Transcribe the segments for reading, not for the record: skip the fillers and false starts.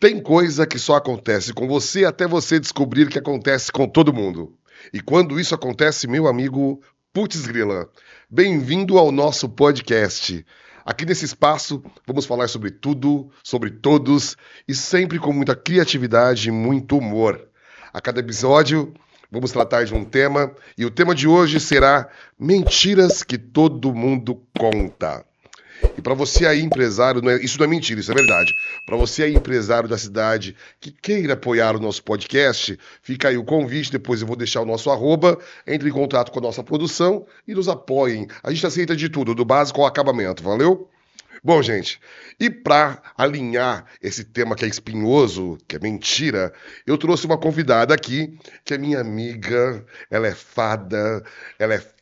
Tem coisa que só acontece com você até você descobrir que acontece com todo mundo. E quando isso acontece, meu amigo, putz grila, bem-vindo ao nosso podcast. Aqui nesse espaço vamos falar sobre tudo, sobre todos e sempre com muita criatividade e muito humor. A cada episódio vamos tratar de um tema e o tema de hoje será mentiras que todo mundo conta. E para você aí, empresário, isso não é mentira, isso é verdade. Para você aí, empresário da cidade, que queira apoiar o nosso podcast, fica aí o convite, depois eu vou deixar o nosso arroba, entre em contato com a nossa produção e nos apoiem. A gente aceita de tudo, do básico ao acabamento, valeu? Bom, gente, e para alinhar esse tema que é espinhoso, que é mentira, eu trouxe uma convidada aqui, que é minha amiga, ela é fada, ela é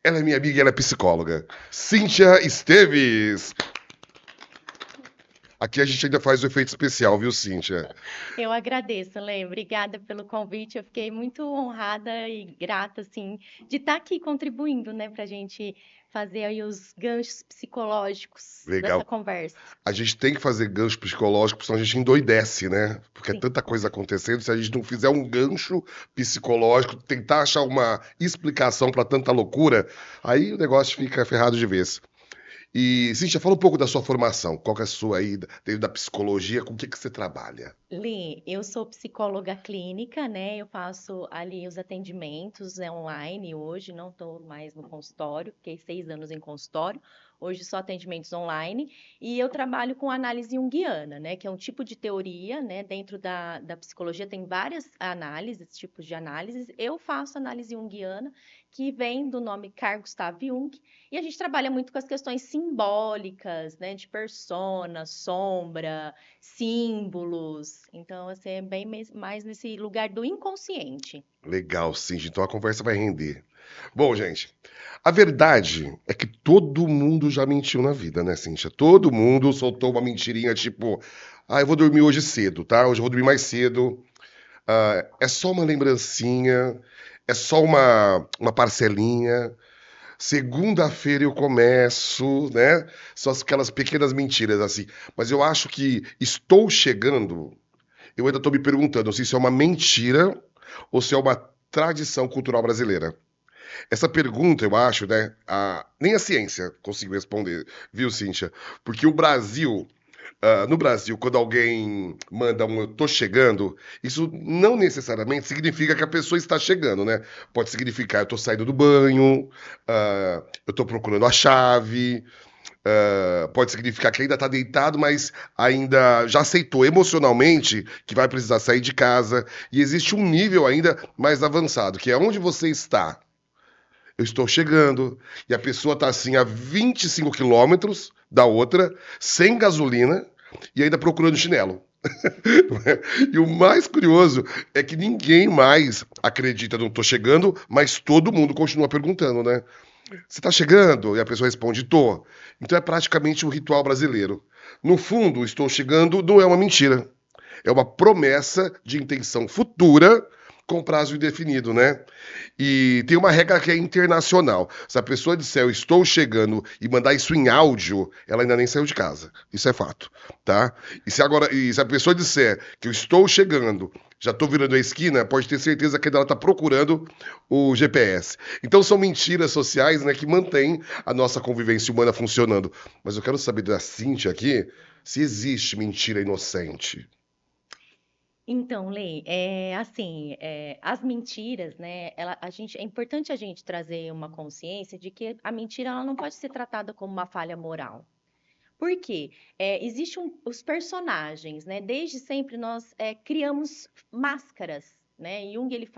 ela é minha amiga e ela é psicóloga. Cíntia Esteves. Aqui a gente ainda faz o efeito especial, viu, Cíntia? Eu agradeço, Lê. Obrigada pelo convite. Eu fiquei muito honrada e grata, assim, de estar aqui contribuindo, né, para a gente fazer aí os ganchos psicológicos dessa Legal. conversa. A gente tem que fazer gancho psicológico, senão a gente endoidece, né? Porque é Sim. tanta coisa acontecendo. Se a gente não fizer um gancho psicológico, tentar achar uma explicação para tanta loucura, aí o negócio fica ferrado de vez. E, Cíntia, fala um pouco da sua formação. Qual que é a sua aí, dentro da psicologia, com o que você trabalha? Lê, eu sou psicóloga clínica, né? Eu faço ali os atendimentos online hoje, não estou mais no consultório, fiquei 6 anos em consultório, hoje só atendimentos online, e eu trabalho com análise junguiana, né? Que é um tipo de teoria, né? Dentro da psicologia tem várias análises, tipos de análises. Eu faço análise junguiana, que vem do nome Carl Gustav Jung, e a gente trabalha muito com as questões simbólicas, né? De persona, sombra, símbolos. Então, assim, é bem mais nesse lugar do inconsciente. Legal, Cíntia. Então a conversa vai render. Bom, gente, a verdade é que todo mundo já mentiu na vida, né, Cíntia? Todo mundo soltou uma mentirinha tipo, eu vou dormir hoje cedo, tá? Hoje eu vou dormir mais cedo. É só uma lembrancinha, é só uma parcelinha. Segunda-feira eu começo, né? São aquelas pequenas mentiras assim. Mas eu acho que estou chegando. Eu ainda estou me perguntando se isso é uma mentira ou se é uma tradição cultural brasileira. Essa pergunta, eu acho, né? Nem a ciência conseguiu responder, viu, Cíntia? Porque no Brasil, quando alguém manda um eu tô chegando, isso não necessariamente significa que a pessoa está chegando, né? Pode significar eu tô saindo do banho, eu tô procurando a chave, pode significar que ainda tá deitado, mas ainda já aceitou emocionalmente que vai precisar sair de casa. E existe um nível ainda mais avançado, que é onde você está. Eu estou chegando. E a pessoa está assim a 25 quilômetros da outra, sem gasolina e ainda procurando chinelo. E o mais curioso é que ninguém mais acredita no tô chegando, mas todo mundo continua perguntando, né? Você está chegando? E a pessoa responde, tô. Então é praticamente um ritual brasileiro. No fundo, estou chegando não é uma mentira. É uma promessa de intenção futura com prazo indefinido, né? E tem uma regra que é internacional. Se a pessoa disser eu estou chegando e mandar isso em áudio, ela ainda nem saiu de casa. Isso é fato, tá? E se a pessoa disser que eu estou chegando, já estou virando a esquina, pode ter certeza que ela está procurando o GPS. Então são mentiras sociais, né, que mantêm a nossa convivência humana funcionando. Mas eu quero saber da Cíntia aqui se existe mentira inocente. Então, Lê, assim, as mentiras, né? É importante a gente trazer uma consciência de que a mentira ela não pode ser tratada como uma falha moral. Por quê? Existem os personagens, né? Desde sempre nós criamos máscaras, né? Jung ele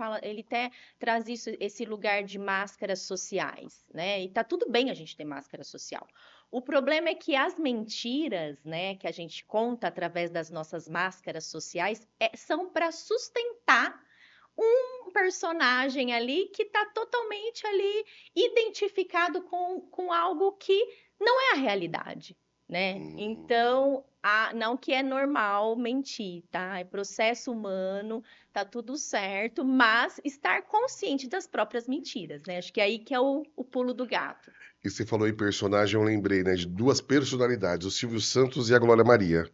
até traz esse lugar de máscaras sociais, né? E tá tudo bem a gente ter máscara social. O problema é que as mentiras, né, que a gente conta através das nossas máscaras sociais, são para sustentar um personagem ali que está totalmente ali identificado com algo que não é a realidade, né? Hum. Então, não que é normal mentir, tá? É processo humano, tá tudo certo, mas estar consciente das próprias mentiras, né? Acho que é aí que é o pulo do gato. E você falou em personagem, eu lembrei, né, de duas personalidades, o Silvio Santos e a Glória Maria.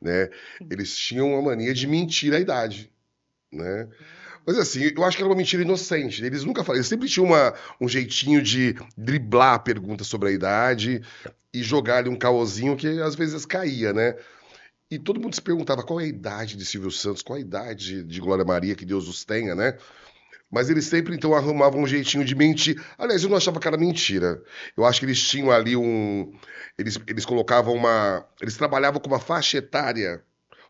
né? Eles tinham uma mania de mentir a idade, né? Mas assim, eu acho que era uma mentira inocente. Eles nunca falaram, eles sempre tinham um jeitinho de driblar a pergunta sobre a idade e jogar ali um caosinho que às vezes caía, né? E todo mundo se perguntava qual é a idade de Silvio Santos, qual é a idade de Glória Maria, que Deus os tenha, né? Mas eles sempre então arrumavam um jeitinho de mentir. Aliás, eu não achava que era mentira. Eu acho que eles tinham ali um. Eles colocavam uma. Eles trabalhavam com uma faixa etária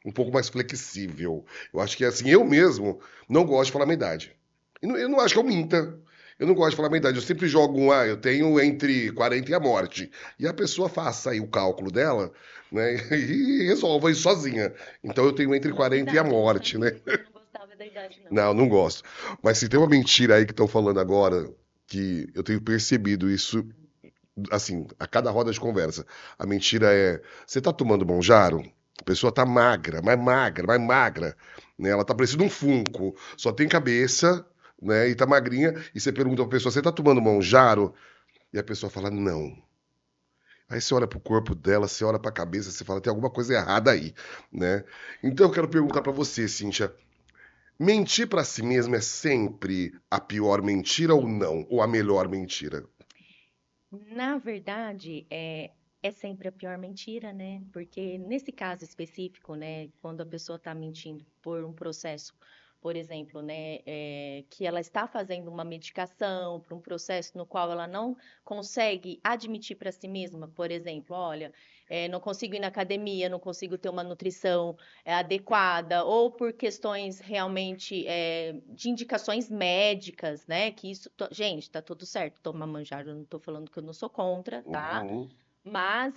um pouco mais flexível. Eu acho que assim, eu mesmo não gosto de falar minha idade. Eu não acho que eu minta. Eu não gosto de falar minha idade. Eu sempre jogo eu tenho entre 40 e a morte. E a pessoa faça aí o cálculo dela, né? E resolva isso sozinha. Então eu tenho entre 40 e a Novidade, eu não morte, né? sabia que você não gostava da idade, não. Não, não gosto. Mas se tem uma mentira aí que estão falando agora, que eu tenho percebido isso, assim, a cada roda de conversa. A mentira é: você tá tomando Monjaro? A pessoa tá magra, mais magra, mais magra, né? Ela tá parecendo um funko, só tem cabeça, né? E tá magrinha. E você pergunta pra pessoa: você tá tomando Monjaro? E a pessoa fala: não. Aí você olha pro corpo dela, você olha pra cabeça, você fala: tem alguma coisa errada aí, né? Então eu quero perguntar pra você, Cíntia. Mentir pra si mesmo é sempre a pior mentira ou não? Ou a melhor mentira? Na verdade, é sempre a pior mentira, né? Porque nesse caso específico, né, quando a pessoa está mentindo por um processo, por exemplo, né, que ela está fazendo uma medicação para um processo no qual ela não consegue admitir para si mesma, por exemplo, olha, não consigo ir na academia, não consigo ter uma nutrição adequada, ou por questões realmente de indicações médicas, né? Que isso, gente, tá tudo certo, tomar manjar, eu não tô falando que eu não sou contra, tá? Uhum. Mas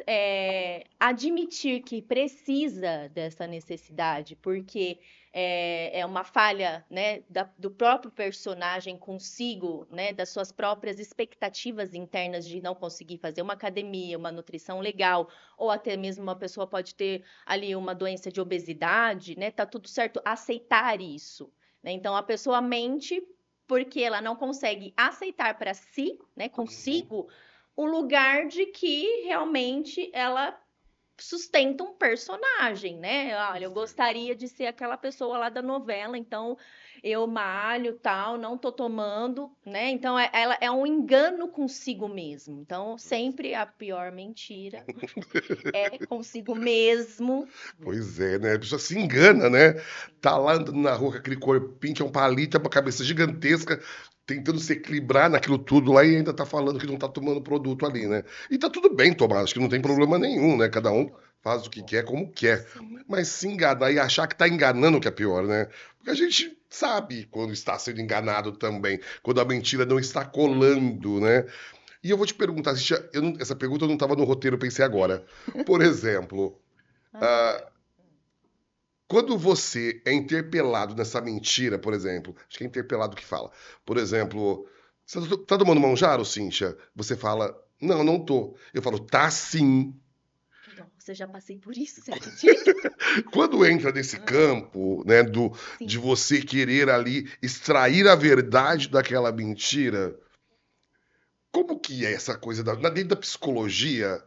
admitir que precisa dessa necessidade, porque é uma falha, né, do próprio personagem consigo, né, das suas próprias expectativas internas de não conseguir fazer uma academia, uma nutrição legal, ou até mesmo uma pessoa pode ter ali uma doença de obesidade, né, tá tudo certo, aceitar isso, né? Então a pessoa mente porque ela não consegue aceitar para si, né, Uhum. consigo o lugar de que realmente ela sustenta um personagem, né? Olha, eu Pois é. gostaria de ser aquela pessoa lá da novela, então eu malho, tal, não tô tomando, né? Então ela é um engano consigo mesmo. Então sempre a pior mentira é consigo mesmo. Pois é, né? A pessoa se engana, né? Tá lá andando na rua com aquele corpinho, que é um palito, é uma cabeça gigantesca, tentando se equilibrar naquilo tudo lá e ainda tá falando que não tá tomando produto ali, né? E tá tudo bem tomar, acho que não tem problema nenhum, né? Cada um faz o que quer, como quer. Sim. Mas se enganar e achar que tá enganando que é pior, né? Porque a gente sabe quando está sendo enganado também, quando a mentira não está colando, né? E eu vou te perguntar, essa pergunta eu não estava no roteiro, eu pensei agora. Por exemplo, Manda ver. ah, quando você é interpelado nessa mentira, por exemplo, acho que é interpelado que fala. Por exemplo, você tá tomando Monjaro, Cíntia? Você fala, não, não tô. Eu falo, tá sim. Nossa, eu já passei por isso, você acredita? Quando entra nesse Ah, campo, né, de sim. você querer ali extrair a verdade daquela mentira, como que é essa coisa dentro da psicologia?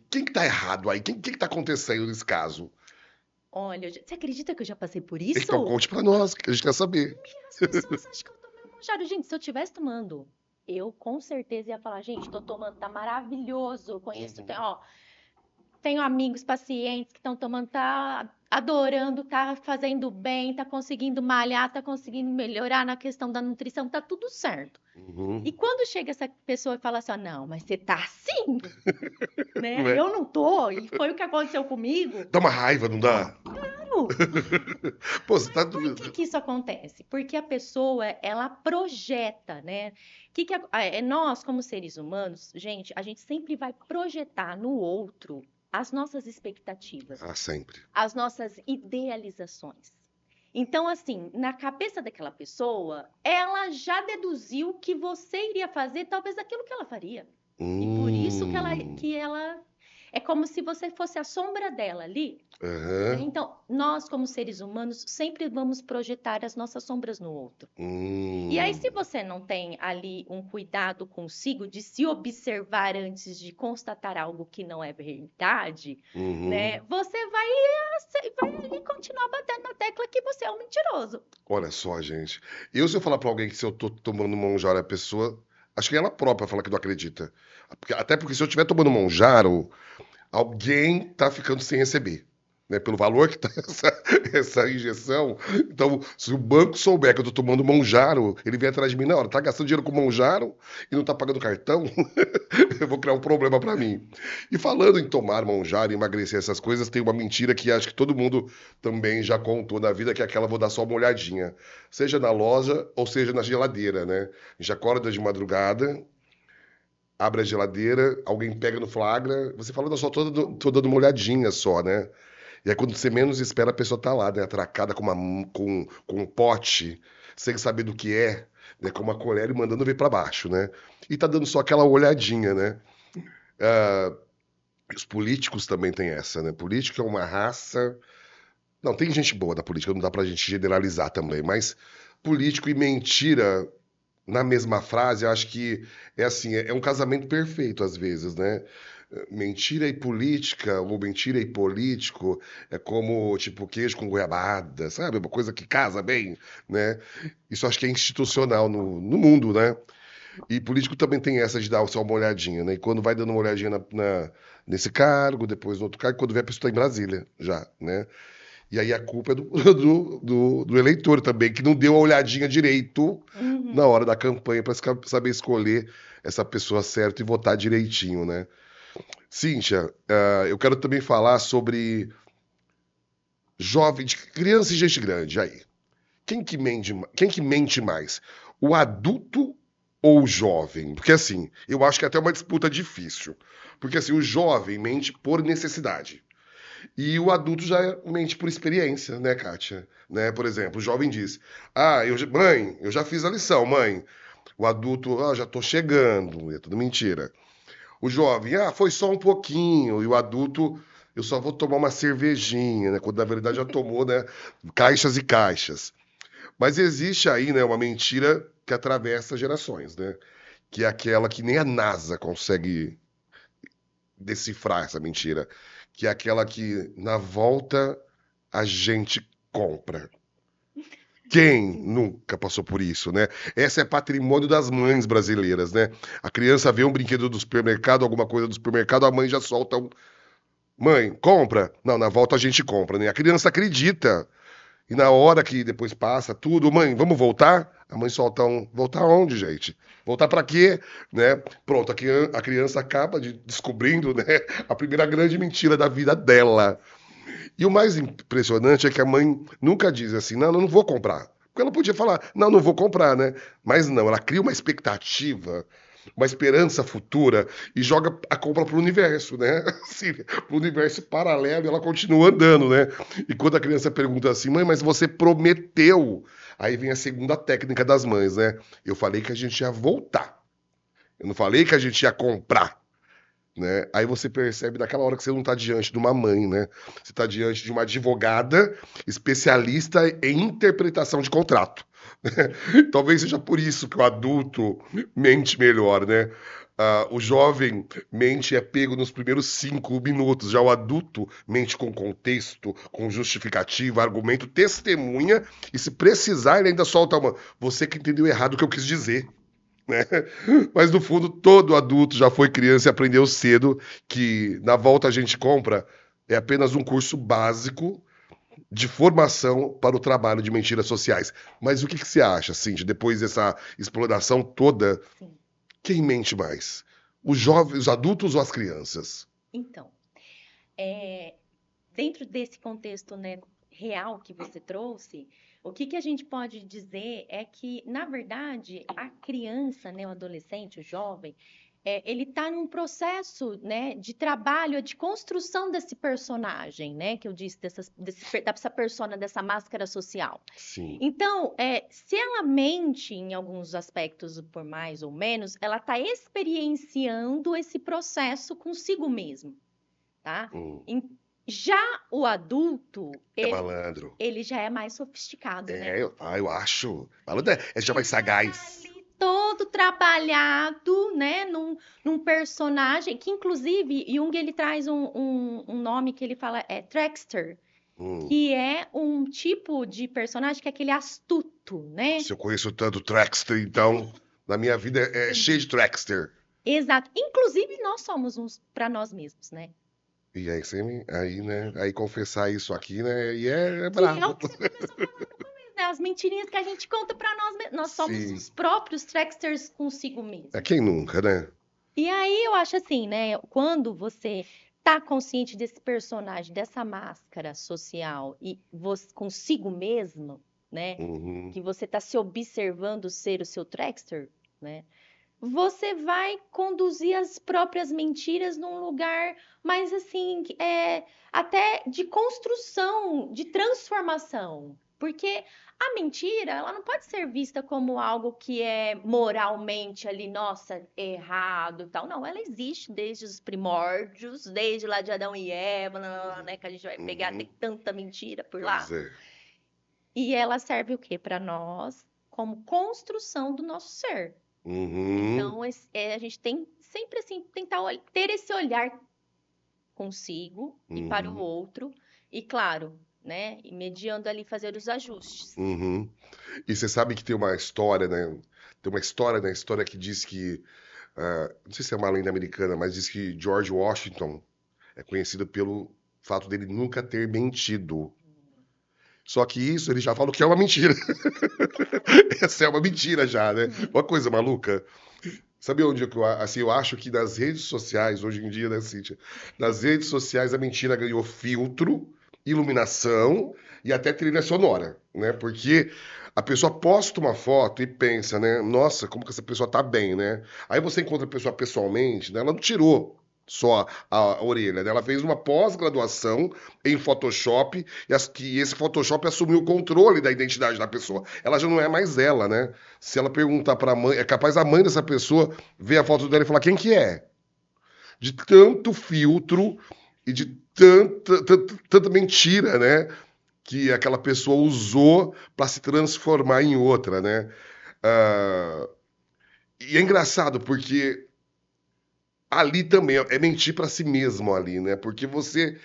Quem que tá errado aí? Quem que tá acontecendo nesse caso? Olha, você acredita que eu já passei por Então isso? conte pra nós, que a gente quer saber. As pessoas acham que eu tomei um manjaro. Gente, se eu tivesse tomando, eu com certeza ia falar, gente, tô tomando, tá maravilhoso. Eu conheço, Uhum. ó, tenho amigos, pacientes que estão tomando, tá adorando, tá fazendo bem, tá conseguindo malhar, tá conseguindo melhorar na questão da nutrição, tá tudo certo. E Uhum. quando chega essa pessoa e fala assim, ó, não, mas você tá assim, Não né? é? Eu não tô, e foi o que aconteceu comigo. Dá uma raiva, não dá? Claro. Pô, você tá. Por que que isso acontece? Porque a pessoa, ela projeta, né? Nós, como seres humanos, gente, a gente sempre vai projetar no outro as nossas expectativas, Ah, sempre. as nossas idealizações. Então, assim, na cabeça daquela pessoa, ela já deduziu que você iria fazer talvez aquilo que ela faria. E por isso que ela, Hum. que ela É como se você fosse a sombra dela ali, né? Aham. Então, nós, como seres humanos, sempre vamos projetar as nossas sombras no outro. E aí, se Hum. você não tem ali um cuidado consigo de se observar antes de constatar algo que não é verdade, né? Uhum. Vai ali continuar batendo na tecla que você é um mentiroso. Olha só, gente. Se eu falar pra alguém que se eu tô tomando Monjaro, a pessoa. Acho que ela própria fala que não acredita. Até porque se eu estiver tomando Monjaro, alguém tá ficando sem receber. Né, pelo valor que tá essa injeção. Então, se o banco souber que eu tô tomando Monjaro, ele vem atrás de mim na hora. Tá gastando dinheiro com Monjaro e não tá pagando cartão? Eu vou criar um problema pra mim. E falando em tomar Monjaro, emagrecer essas coisas, tem uma mentira que acho que todo mundo também já contou na vida, que é aquela vou dar só uma olhadinha. Seja na loja ou seja na geladeira, né? Já acorda de madrugada, abre a geladeira, alguém pega no flagra, você fala, não, só tô dando uma olhadinha só, né? E aí quando você menos espera, a pessoa tá lá, né? Atracada com um pote, sem saber do que é, né? Com uma colher e mandando ver pra baixo, né? E tá dando só aquela olhadinha, né? Os políticos também têm essa, né? Política é uma raça. Não, tem gente boa na política, não dá pra gente generalizar também, mas político e mentira na mesma frase, eu acho que é assim, é um casamento perfeito às vezes, né? Mentira e política, ou mentira e político, é como, tipo, queijo com goiabada, sabe? Uma coisa que casa bem, né? Isso acho que é institucional no mundo, né? E político também tem essa de dar só uma olhadinha, né? E quando vai dando uma olhadinha nesse cargo, depois no outro cargo, quando vê a pessoa tá em Brasília, já, né? E aí a culpa é do eleitor também, que não deu a olhadinha direito na Uhum. hora da campanha para saber escolher essa pessoa certa e votar direitinho, né? Cíntia, eu quero também falar sobre jovem, criança e gente grande aí. Quem que mente mais? O adulto ou o jovem? Porque assim, eu acho que é até uma disputa difícil. Porque assim, o jovem mente por necessidade. E o adulto já mente por experiência, né, Kátia? Né? Por exemplo, o jovem diz: Ah, mãe, eu já fiz a lição, mãe. O adulto, já tô chegando. É tudo mentira. O jovem, foi só um pouquinho. E o adulto, eu só vou tomar uma cervejinha, né? Quando na verdade já tomou, né? Caixas e caixas. Mas existe aí, né, uma mentira que atravessa gerações, né? Que é aquela que nem a NASA consegue decifrar essa mentira. Que é aquela que, na volta, a gente compra. Quem Sim. nunca passou por isso, né? Essa é patrimônio das mães brasileiras, né? A criança vê um brinquedo do supermercado, alguma coisa do supermercado, a mãe já solta um. Mãe, compra? Não, na volta a gente compra, né? A criança acredita. E na hora que depois passa tudo, mãe, vamos voltar? A mãe solta um. Voltar onde, gente? Voltar pra quê? Né? Pronto, a criança acaba descobrindo, né, a primeira grande mentira da vida dela. E o mais impressionante é que a mãe nunca diz assim, não, não vou comprar. Porque ela podia falar, não, não vou comprar, né? Mas não, ela cria uma expectativa, uma esperança futura e joga a compra pro universo, né? Assim, pro universo paralelo e ela continua andando, né? E quando a criança pergunta assim, mãe, mas você prometeu. Aí vem a segunda técnica das mães, né? Eu falei que a gente ia voltar. Eu não falei que a gente ia comprar. Né? Aí você percebe naquela hora que você não está diante de uma mãe, né? Você está diante de uma advogada especialista em interpretação de contrato. Talvez seja por isso que o adulto mente melhor, né? O jovem mente e é pego nos primeiros 5 minutos, já o adulto mente com contexto, com justificativa, argumento, testemunha, e se precisar, ele ainda solta uma. Você que entendeu errado o que eu quis dizer, né? Mas no fundo, todo adulto já foi criança e aprendeu cedo que na volta a gente compra é apenas um curso básico de formação para o trabalho de mentiras sociais. Mas o que você acha, Cindy, depois dessa exploração toda, Sim. quem mente mais? Os jovens, os adultos ou as crianças? Então, é, dentro desse contexto, né, real que você trouxe, o que que a gente pode dizer é que, na verdade, a criança, né, o adolescente, o jovem, ele está num processo, né, de trabalho, de construção desse personagem, né, que eu disse, dessa persona, dessa máscara social. Sim. Então, se ela mente em alguns aspectos, por mais ou menos, ela está experienciando esse processo consigo mesmo. tá? Hum. Já o adulto, É malandro. ele já é mais sofisticado, né? Eu acho. Malandro é já Ele mais já tá sagaz. ali todo trabalhado, né, num personagem que, inclusive, Jung ele traz um nome que ele fala é Trickster, Hum. que é um tipo de personagem que é aquele astuto, né? Se eu conheço tanto Trackster, então, na minha vida é cheio Sim. de Trackster. Exato. Inclusive, nós somos uns para nós mesmos, né? E aí, aí, né? Aí confessar isso aqui, né? E é Que é o brabo. que você começou falando no começo, né? As mentirinhas que a gente conta para nós mesmos. Nós somos Sim. os próprios Tricksters consigo É mesmo. quem nunca, né? E aí eu acho assim, né? Quando você tá consciente desse personagem, dessa máscara social e você consigo mesmo, né? Uhum. Que você tá se observando ser o seu Trickster, né? Você vai conduzir as próprias mentiras num lugar mais assim, até de construção, de transformação. Porque a mentira, ela não pode ser vista como algo que é moralmente ali, nossa, errado e tal. Não, ela existe desde os primórdios, desde lá de Adão e Eva, né, que a gente vai pegar, Uhum. tem tanta mentira por Pois lá. é. E ela serve o quê? Para nós, como construção do nosso ser. Uhum. Então, a gente tem sempre assim, tentar ter esse olhar consigo e para o Uhum. outro, e claro, né, e mediando ali fazer os ajustes. Uhum. E você sabe que tem uma história, né? Tem uma história na história que diz que, não sei se é uma lenda americana, mas diz que George Washington é conhecido pelo fato dele nunca ter mentido. Só que isso ele já fala que é uma mentira. Essa é uma mentira já, né? Uhum. Uma coisa maluca. Sabe onde que assim, eu acho que nas redes sociais, hoje em dia, né, Cíntia? Nas redes sociais a mentira ganhou filtro, iluminação e até trilha sonora, né? Porque a pessoa posta uma foto e pensa, né? Nossa, como que essa pessoa tá bem, né? Aí você encontra a pessoa pessoalmente, né? Ela não tirou só a orelha, né? Ela fez uma pós-graduação em Photoshop e esse Photoshop assumiu o controle da identidade da pessoa. Ela já não é mais ela, né? Se ela perguntar pra mãe, é capaz a mãe dessa pessoa ver a foto dela e falar quem que é? De tanto filtro e de tanta mentira, né? Que aquela pessoa usou para se transformar em outra, né? Ah, e é engraçado porque ali também é mentir para si mesmo ali, né? Porque você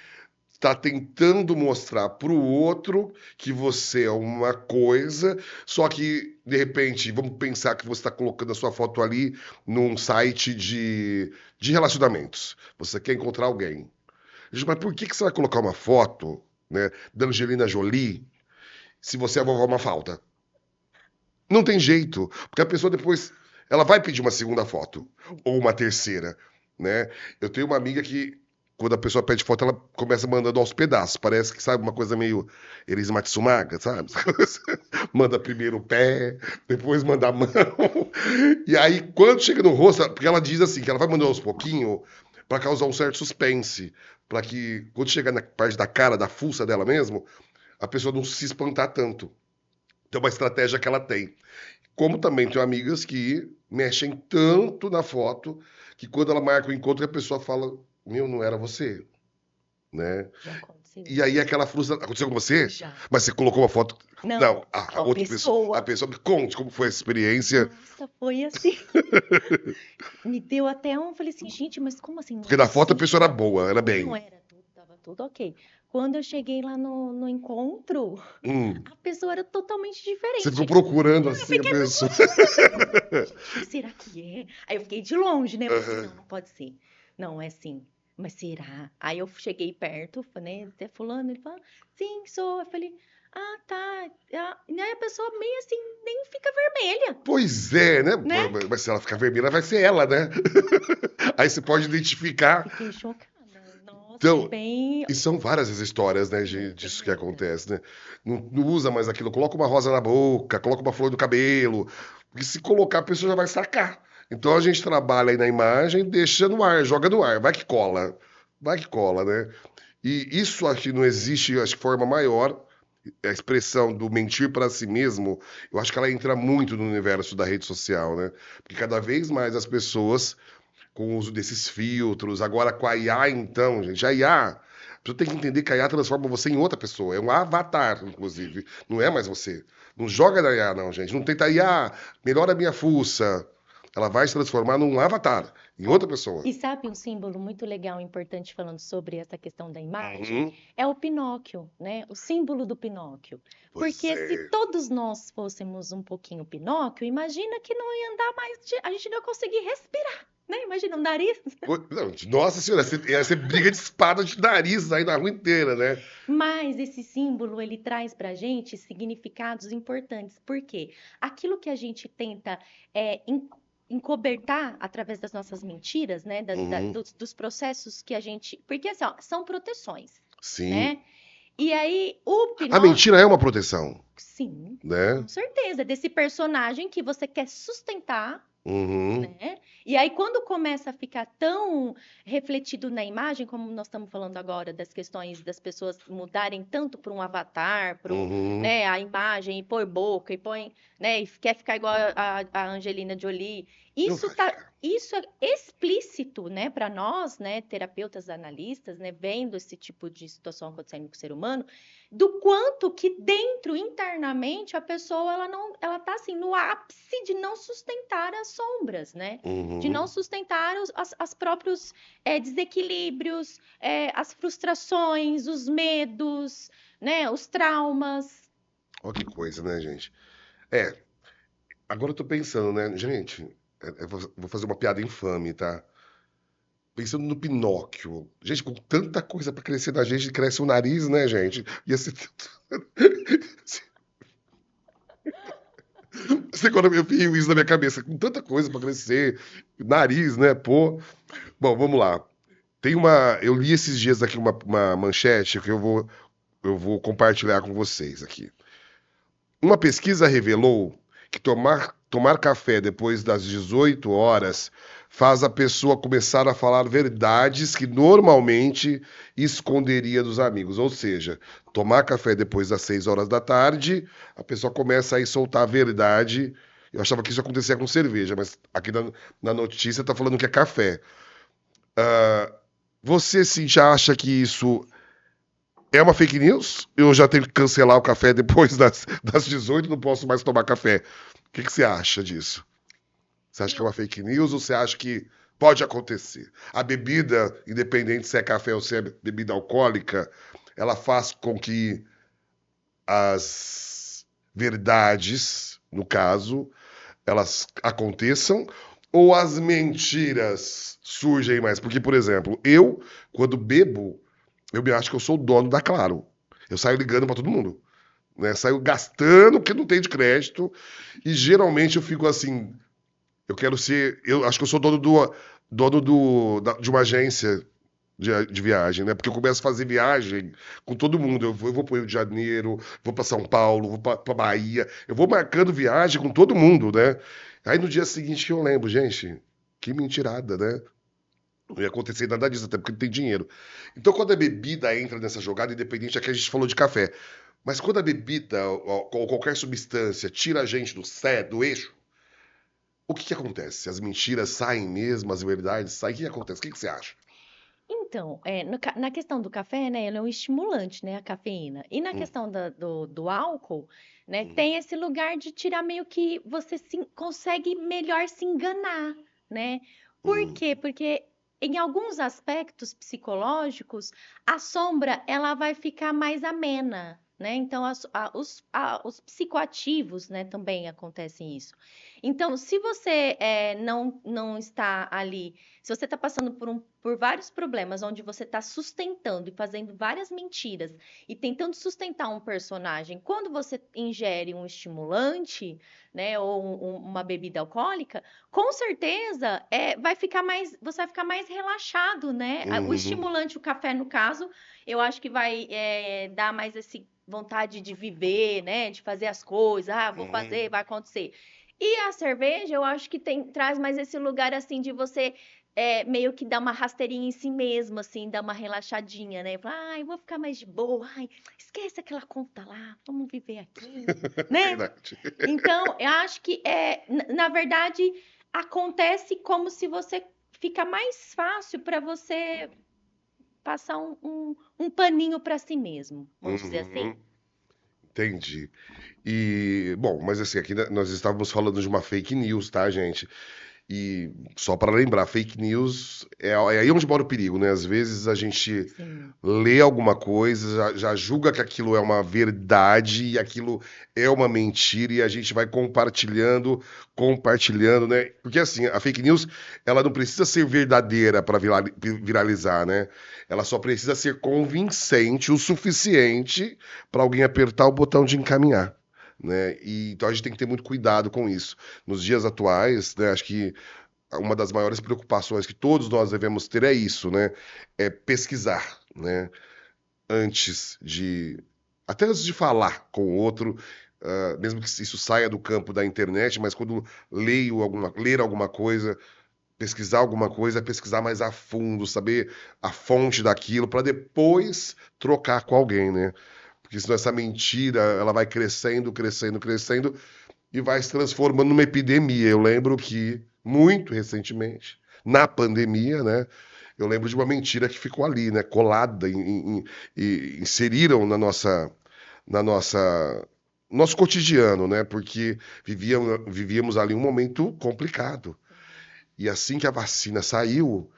está tentando mostrar para o outro que você é uma coisa, só que, de repente, vamos pensar que você está colocando a sua foto ali num site de relacionamentos. Você quer encontrar alguém. Mas por que você vai colocar uma foto, né, da Angelina Jolie se você é a vovó Mafalda? Não tem jeito, porque a pessoa depois ela vai pedir uma segunda foto ou uma terceira, né? Eu tenho uma amiga que quando a pessoa pede foto, ela começa mandando aos pedaços. Parece que sabe uma coisa meio Elis Matsunaga, sabe? Manda primeiro o pé, depois manda a mão. E aí quando chega no rosto, porque ela diz assim que ela vai mandando aos pouquinho para causar um certo suspense, para que quando chegar na parte da cara, da fuça dela mesmo, a pessoa não se espantar tanto. Então, é uma estratégia que ela tem. Como também tenho amigas que mexem tanto na foto que quando ela marca o encontro, a pessoa fala: Meu, não era você, né? Já aconteceu? E aí aquela frustração. Aconteceu com você? Já. Mas você colocou uma foto. Não, Não, a a outra pessoa. A pessoa. pessoa me conte como foi essa experiência. Nossa, foi assim. Me deu até um. Falei assim, gente, mas como assim? Não é Porque na foto a pessoa era possível. boa, era Não bem. era tudo, tava tudo ok. Quando eu cheguei lá no encontro, Hum. a pessoa era totalmente Você ficou diferente. procurando Eu assim a fiquei pessoa. procurando. Gente, será que é? Aí eu fiquei de longe, né? Eu falei assim, Aham. não, não pode ser. Não, é assim. Mas será? Aí eu cheguei perto, né? Até fulano, ele falou, sim, sou. Eu falei, ah, tá. E aí a pessoa meio assim, nem fica vermelha, Pois é, né? né? Mas se ela ficar vermelha, vai ser ela, né? Aí você pode identificar. Fiquei chocada. Nossa, é Então, bem. e são várias as histórias, né, Tem disso que muitas. acontece, né? Não usa mais aquilo, coloca uma rosa na boca, coloca uma flor no cabelo, porque se colocar a pessoa já vai sacar. Então a gente trabalha aí na imagem, deixa no ar, joga no ar, vai que cola, né? E isso aqui não existe, acho que forma maior, a expressão do mentir para si mesmo, eu acho que ela entra muito no universo da rede social, né? Porque cada vez mais as pessoas com o uso desses filtros. Agora com a IA, então, gente, a IA, você tem que entender que a IA transforma você em outra pessoa. É um avatar, inclusive. Não é mais você. Não joga na IA, não, gente. Não tenta IA, melhora a minha fuça. Ela vai se transformar num avatar, em outra Ó, pessoa. e sabe um símbolo muito legal e importante falando sobre essa questão da imagem? Uhum. É o Pinóquio, né? O símbolo do Pinóquio. Pois Porque se é. todos nós fôssemos um pouquinho Pinóquio, imagina que não ia andar mais, a gente não ia conseguir respirar, né? Imagina um nariz. Não, nossa senhora, ia ser briga de espada de nariz aí na rua inteira, né? Mas esse símbolo, ele traz para a gente significados importantes. Por quê? Aquilo que a gente tenta encobertar através das nossas mentiras, né? Uhum. Dos processos que a gente. Porque assim, ó, são proteções, Sim. né? E aí, o A Pinóquio. mentira é uma proteção, Sim, né? com certeza. Desse personagem que você quer sustentar, Uhum. né? E aí, quando começa a ficar tão refletido na imagem, como nós estamos falando agora, das questões das pessoas mudarem tanto para um avatar, para Uhum. né, a imagem, e pôr boca, e põe, né, e quer ficar igual a Angelina Jolie. Não Isso vai tá, ficar. isso é explícito, né, para nós, né, terapeutas, analistas, né, vendo esse tipo de situação acontecendo com o ser humano, do quanto que dentro, internamente, a pessoa ela tá assim no ápice de não sustentar as sombras, né? De não Uhum. sustentar as próprios desequilíbrios, as frustrações, os medos, né? Os traumas. Olha que coisa, né, gente? É, agora eu tô pensando, né? Gente, eu vou fazer uma piada infame, tá? Pensando no Pinóquio. Gente, com tanta coisa pra crescer na gente, cresce o nariz, né, gente? Ia ser tanto. Você quando eu vi isso na minha cabeça, com tanta coisa pra crescer, nariz, né? Pô. Bom, vamos lá. Tem uma. Eu li esses dias aqui uma manchete que eu vou compartilhar com vocês aqui. Uma pesquisa revelou que tomar café depois das 18 horas faz a pessoa começar a falar verdades que normalmente esconderia dos amigos. Ou seja, tomar café depois das 6 horas da tarde, a pessoa começa a ir soltar a verdade. Eu achava que isso acontecia com cerveja, mas aqui na notícia tá falando que é café. Você sim já acha que isso é uma fake news? Eu já tenho que cancelar o café depois das 18, não posso mais tomar café. O que você acha disso? Você acha que é Eu, uma fake news ou você acha que pode acontecer? A bebida, independente se é café ou se é bebida alcoólica, ela faz com que as verdades, no caso, elas aconteçam ou as mentiras surgem mais? Porque, por exemplo, eu, quando bebo, eu me acho que eu sou o dono da Claro. Eu saio ligando pra todo mundo, né? Saio gastando o que não tem de crédito e geralmente eu fico assim, eu quero ser, eu acho que eu sou dono de uma agência de viagem, né? Porque eu começo a fazer viagem com todo mundo. Eu vou para o Rio de Janeiro, vou para São Paulo, vou para Bahia, eu vou marcando viagem com todo mundo, né? Aí no dia seguinte que eu lembro, gente, que mentirada, né? Não ia acontecer nada disso, até porque não tem dinheiro. Então, quando a bebida entra nessa jogada, independente, aqui a gente falou de café, mas quando a bebida ou qualquer substância tira a gente do eixo, o que que acontece? As mentiras saem mesmo, as verdades saem, o que que acontece? O que que você acha? então, na questão do café, né, ele é um estimulante, né, a cafeína. E na Hum, questão do álcool, né, hum, tem esse lugar de tirar meio que você consegue melhor se enganar, né? Por hum, quê? Porque em alguns aspectos psicológicos, a sombra ela vai ficar mais amena, né? Então, os psicoativos, né, também acontecem isso. Então, se você não está ali, se você está passando por vários problemas, onde você está sustentando e fazendo várias mentiras e tentando sustentar um personagem, quando você ingere um estimulante, né, ou uma bebida alcoólica, com certeza vai ficar mais, você vai ficar mais relaxado, né? O uhum, estimulante, o café, no caso, eu acho que vai dar mais esse vontade de viver, né, de fazer as coisas, vou uhum. fazer, vai acontecer. E a cerveja, eu acho que traz mais esse lugar assim de você meio que dar uma rasteirinha em si mesmo, assim, dar uma relaxadinha, né? Falar, ai, vou ficar mais de boa, ai, esquece aquela conta lá, vamos viver aqui, né? Verdade. Então, eu acho que na verdade acontece como se você fica mais fácil para você passar um paninho para si mesmo, vamos dizer assim. Uhum, entendi. E, bom, mas assim, aqui nós estávamos falando de uma fake news, tá, gente? E só para lembrar, fake news é aí onde mora o perigo, né? Às vezes a gente Sim, lê alguma coisa, já julga que aquilo é uma verdade e aquilo é uma mentira e a gente vai compartilhando, né? Porque assim, a fake news, ela não precisa ser verdadeira para viralizar, né? Ela só precisa ser convincente o suficiente para alguém apertar o botão de encaminhar. Né? E, então a gente tem que ter muito cuidado com isso. Nos dias atuais, né, acho que uma das maiores preocupações que todos nós devemos ter é isso, né? É pesquisar, né? Antes de. Até antes de falar com o outro, mesmo que isso saia do campo da internet, mas quando ler alguma coisa, pesquisar alguma coisa, é pesquisar mais a fundo, saber a fonte daquilo, para depois trocar com alguém, né? Porque senão essa mentira, ela vai crescendo, crescendo, crescendo, e vai se transformando numa epidemia. Eu lembro que, muito recentemente, na pandemia, né? Eu lembro de uma mentira que ficou ali, né? Colada, e inseriram na nossa, nosso cotidiano, né? Porque vivíamos ali um momento complicado. E assim que a vacina saiu,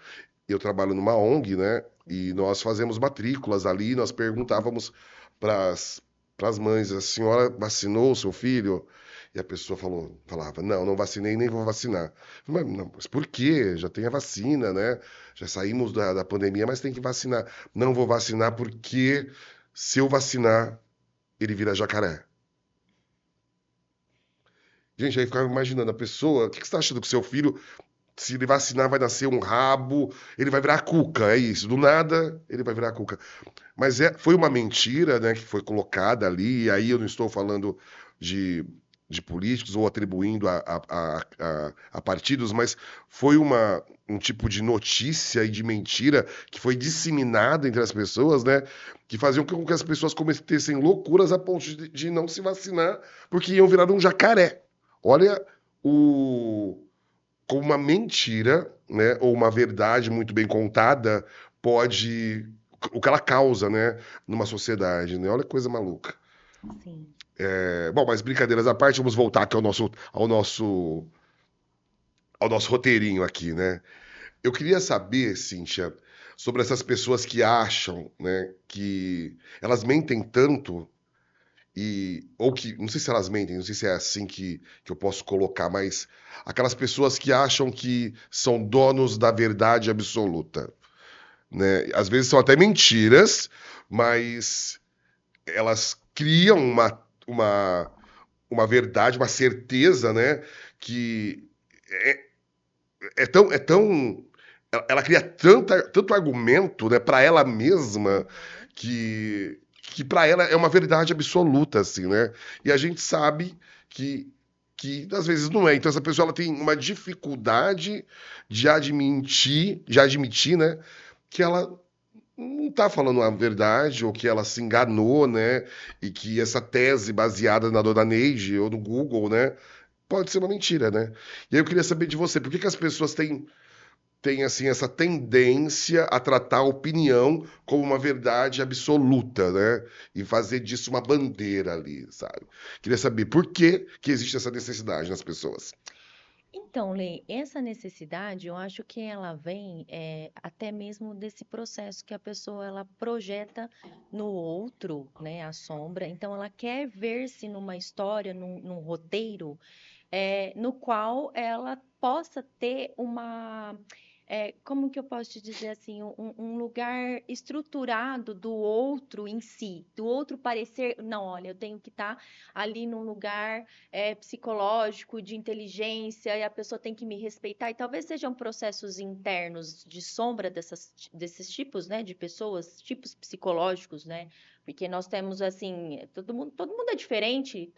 eu trabalho numa ONG, né? E nós fazemos matrículas ali, nós perguntávamos para as mães, a senhora vacinou o seu filho? E a pessoa falava, não, não vacinei nem vou vacinar. Mas, não, mas por quê? Já tem a vacina, né? Já saímos da pandemia, mas tem que vacinar. Não vou vacinar porque se eu vacinar, ele vira jacaré. Gente, aí ficava imaginando a pessoa, o que que você está achando que seu filho, se ele vacinar, vai nascer um rabo, ele vai virar cuca, é isso. Do nada, ele vai virar cuca. Mas foi uma mentira, né, que foi colocada ali, e aí eu não estou falando de, de políticos ou atribuindo a partidos, mas foi um tipo de notícia e de mentira que foi disseminada entre as pessoas, né, que faziam com que as pessoas cometessem loucuras a ponto de não se vacinar, porque iam virar um jacaré. Olha o, como uma mentira, né, ou uma verdade muito bem contada pode o que ela causa, né, numa sociedade, né? Olha que coisa maluca. sim. Bom, mas brincadeiras à parte, vamos voltar aqui ao nosso roteirinho aqui, né? Eu queria saber, Cíntia, sobre essas pessoas que acham, né, que elas mentem tanto ou que, não sei se elas mentem, não sei se é assim que eu posso colocar, mas aquelas pessoas que acham que são donos da verdade absoluta, né? Às vezes são até mentiras, mas elas criam uma verdade, uma certeza, né? Que é, é tão ela cria tanto argumento, né, para ela mesma Uhum. que para ela é uma verdade absoluta, assim, né? E a gente sabe que que às vezes não é. Então essa pessoa ela tem uma dificuldade de admitir, né, que ela não está falando a verdade ou que ela se enganou, né? E que essa tese baseada na Dona Neide ou no Google, né, pode ser uma mentira, né? E aí eu queria saber de você, por que que as pessoas têm assim essa tendência a tratar a opinião como uma verdade absoluta, né? E fazer disso uma bandeira ali, sabe? Queria saber por que que existe essa necessidade nas pessoas. Então, Lê, essa necessidade, eu acho que ela vem até mesmo desse processo que a pessoa ela projeta no outro, né, a sombra. Então, ela quer ver-se numa história, num roteiro, no qual ela possa ter como que eu posso te dizer assim, um lugar estruturado do outro em si, do outro parecer, não, olha, eu tenho que estar ali num lugar psicológico, de inteligência, e a pessoa tem que me respeitar, e talvez sejam processos internos de sombra desses tipos, né, de pessoas, tipos psicológicos, né, porque nós temos assim, todo mundo é diferente,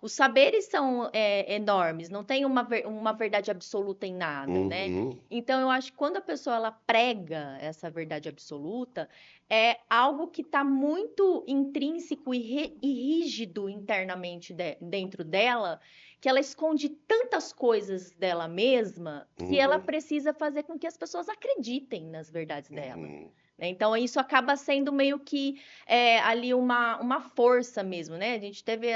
os saberes são enormes, não tem uma verdade absoluta em nada, né? Uhum, Então, eu acho que quando a pessoa ela prega essa verdade absoluta, é algo que está muito intrínseco e rígido internamente dentro dela, que ela esconde tantas coisas dela mesma que ela Uhum, precisa fazer com que as pessoas acreditem nas verdades dela. uhum, Né? Então, isso acaba sendo meio que ali uma força mesmo, né? A gente teve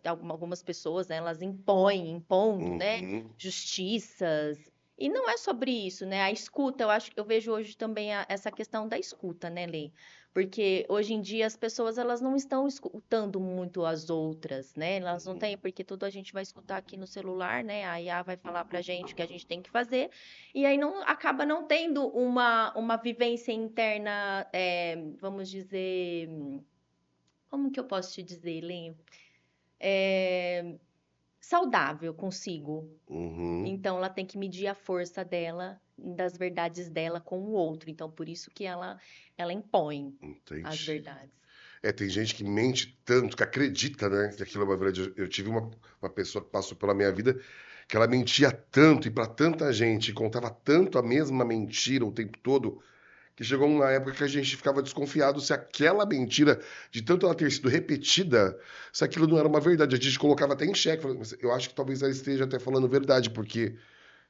algumas pessoas, né? Elas impondo, né? uhum. Justiças. E não é sobre isso, né? A escuta, eu vejo hoje também essa questão da escuta, né, Lê? Porque hoje em dia as pessoas elas não estão escutando muito as outras, né? Elas não têm, porque tudo a gente vai escutar aqui no celular, né? A IA vai falar pra gente o que a gente tem que fazer. E aí não acaba não tendo uma vivência interna, vamos dizer, como que eu posso te dizer, Lê? Saudável consigo. Uhum, Então ela tem que medir a força dela, das verdades dela com o outro. Então por isso que ela impõe as entendi. verdades. Tem gente que mente tanto, que acredita, né, que aquilo é uma verdade. Eu tive uma pessoa que passou pela minha vida que ela mentia tanto e para tanta gente, e contava tanto a mesma mentira o tempo todo, que chegou uma época que a gente ficava desconfiado se aquela mentira, de tanto ela ter sido repetida, se aquilo não era uma verdade. A gente colocava até em xeque. Eu acho que talvez ela esteja até falando verdade, porque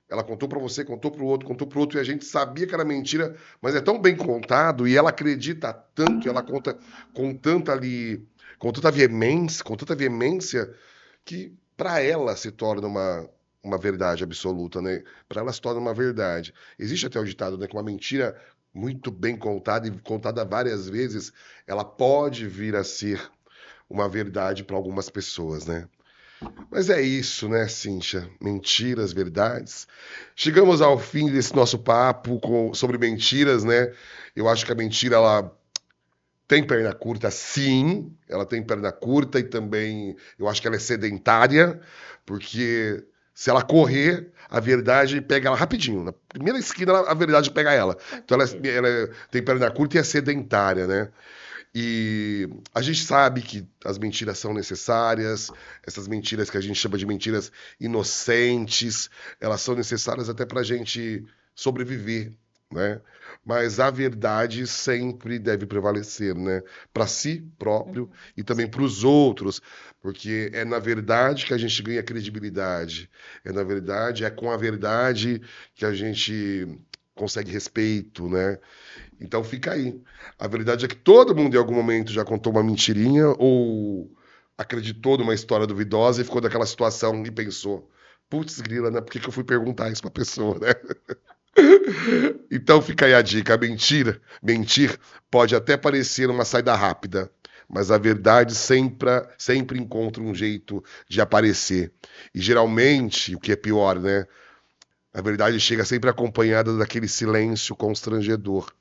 ela contou pra você, contou pro outro, e a gente sabia que era mentira, mas é tão bem contado e ela acredita tanto, e ela conta com tanta ali, com tanta veemência, que pra ela se torna uma verdade absoluta, né? Pra ela se torna uma verdade. Existe até o ditado, né, que uma mentira muito bem contada e contada várias vezes, ela pode vir a ser uma verdade para algumas pessoas, né? Mas é isso, né, Cíntia? Mentiras, verdades. Chegamos ao fim desse nosso papo sobre mentiras, né? Eu acho que a mentira, ela tem perna curta, sim. Ela tem perna curta e também eu acho que ela é sedentária, porque se ela correr, a verdade pega ela rapidinho. Na primeira esquina, a verdade pega ela. Com Então certeza. tem perna curta e é sedentária, né? E a gente sabe que as mentiras são necessárias, essas mentiras que a gente chama de mentiras inocentes, elas são necessárias até para a gente sobreviver, né? Mas a verdade sempre deve prevalecer, né? Para si próprio Uhum, e com também para certeza. os outros, porque é na verdade que a gente ganha credibilidade, é na verdade, é com a verdade que a gente consegue respeito, né? Então fica aí. A verdade é que todo mundo em algum momento já contou uma mentirinha ou acreditou numa história duvidosa e ficou daquela situação e pensou: putz, grila, né? Por que que eu fui perguntar isso pra pessoa, né? Então fica aí a dica: a mentir pode até parecer uma saída rápida, mas a verdade sempre encontra um jeito de aparecer. E geralmente, o que é pior, né? A verdade chega sempre acompanhada daquele silêncio constrangedor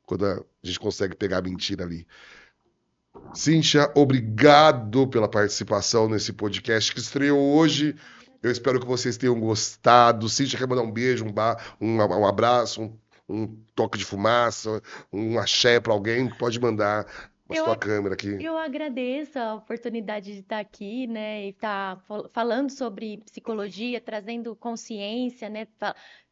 quando a gente consegue pegar a mentira ali. Cíntia, obrigado pela participação nesse podcast que estreou hoje. Eu espero que vocês tenham gostado. Cíntia, quer mandar um beijo, um abraço, um toque de fumaça, um axé para alguém? Pode mandar a Eu, sua a- câmera aqui. eu agradeço a oportunidade de estar aqui, né, e estar falando sobre psicologia, trazendo consciência, né,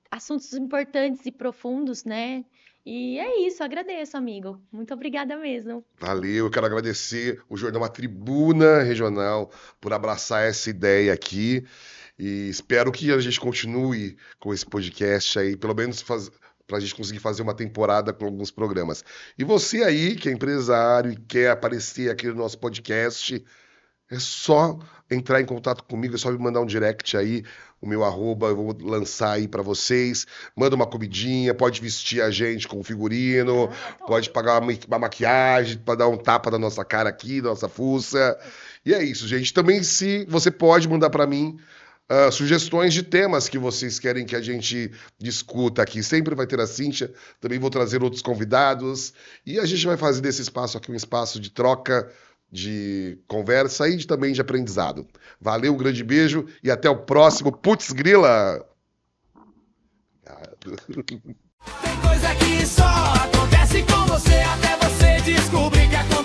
assuntos importantes e profundos, né? E é isso, agradeço, amigo. Muito obrigada mesmo. Valeu, eu quero agradecer o Jornal A Tribuna Regional por abraçar essa ideia aqui. E espero que a gente continue com esse podcast aí, pelo menos para a gente conseguir fazer uma temporada com alguns programas. E você aí, que é empresário e quer aparecer aqui no nosso podcast, é só entrar em contato comigo, é só me mandar um direct aí, o meu arroba, eu vou lançar aí para vocês. Manda uma comidinha, pode vestir a gente com figurino, Ah, pode adoro. pagar uma maquiagem para dar um tapa na nossa cara aqui, na nossa fuça. E é isso, gente. Também se você pode mandar para mim sugestões de temas que vocês querem que a gente discuta aqui. Sempre vai ter a Cíntia, também vou trazer outros convidados. E a gente vai fazer desse espaço aqui um espaço de troca, de conversa e também de aprendizado. Valeu, um grande beijo e até o próximo. Putz, grila! Tem coisa que só acontece com você até você descobrir que acontece.